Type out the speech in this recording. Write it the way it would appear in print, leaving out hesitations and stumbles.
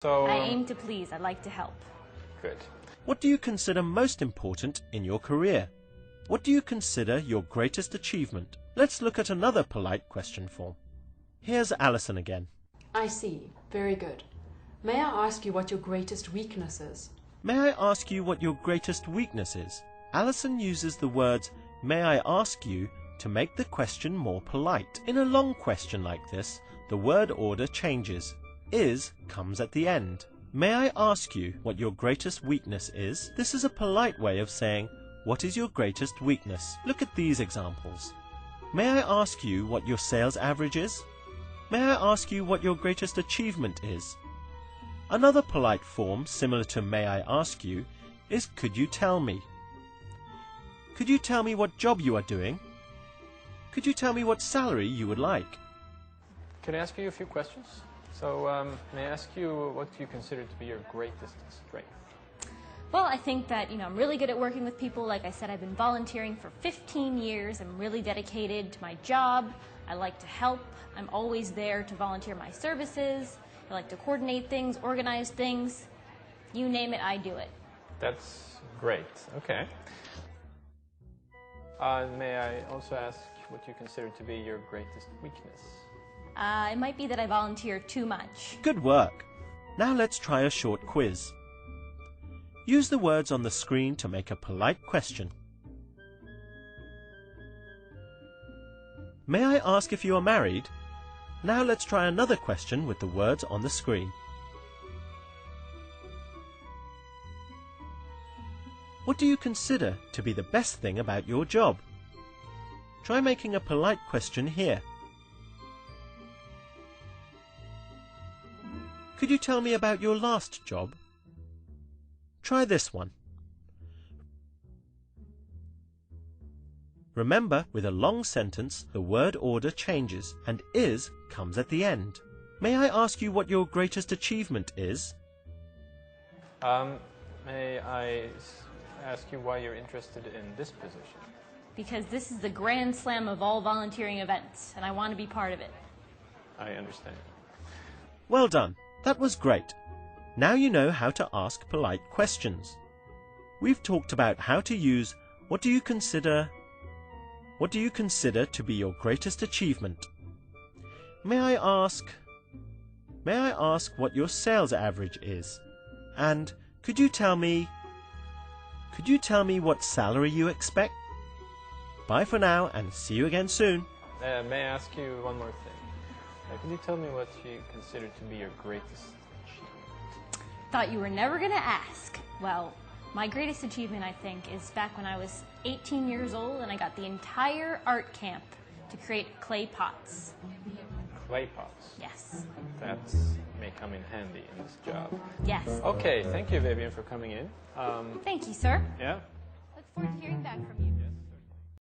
I aim to please. I like to help. Good. What do you consider most important in your career? What do you consider your greatest achievement? Let's look at another polite question form. Here's Alison again. I see. Very good. May I ask you what your greatest weakness is? May I ask you what your greatest weakness is? Alison uses the words, may I ask you, to make the question more polite. In a long question like this, the word order changes. Is comes at the end. May I ask you what your greatest weakness is? This is a polite way of saying, what is your greatest weakness? Look at these examples. May I ask you what your sales average is? May I ask you what your greatest achievement is? Another polite form similar to may I ask you is could you tell me? Could you tell me what job you are doing? Could you tell me what salary you would like? Can I ask you a few questions? So, may I ask you what you consider to be your greatest strength? Well, I think that, I'm really good at working with people. Like I said, I've been volunteering for 15 years. I'm really dedicated to my job. I like to help. I'm always there to volunteer my services. I like to coordinate things, organize things. You name it, I do it. That's great. Okay. May I also ask what you consider to be your greatest weakness? It might be that I volunteer too much. Good work. Now let's try a short quiz. Use the words on the screen to make a polite question. May I ask if you are married? Now let's try another question with the words on the screen. What do you consider to be the best thing about your job? Try making a polite question here. Could you tell me about your last job? Try this one. Remember, with a long sentence, the word order changes and is comes at the end. May I ask you what your greatest achievement is? May I ask you why you're interested in this position? Because this is the grand slam of all volunteering events, and I want to be part of it. I understand. Well done. That was great. Now you know how to ask polite questions. We've talked about how to use what do you consider to be your greatest achievement? May I ask what your sales average is? And could you tell me what salary you expect? Bye for now and see you again soon. May I ask you one more thing? Could you tell me what you consider to be your greatest achievement? Thought you were never going to ask. Well, my greatest achievement, I think, is back when I was 18 years old and I got the entire art camp to create clay pots. Clay pots? Yes. That may come in handy in this job. Yes. Okay, thank you, Vivian, for coming in. Thank you, sir. Yeah? Look forward to hearing back from you.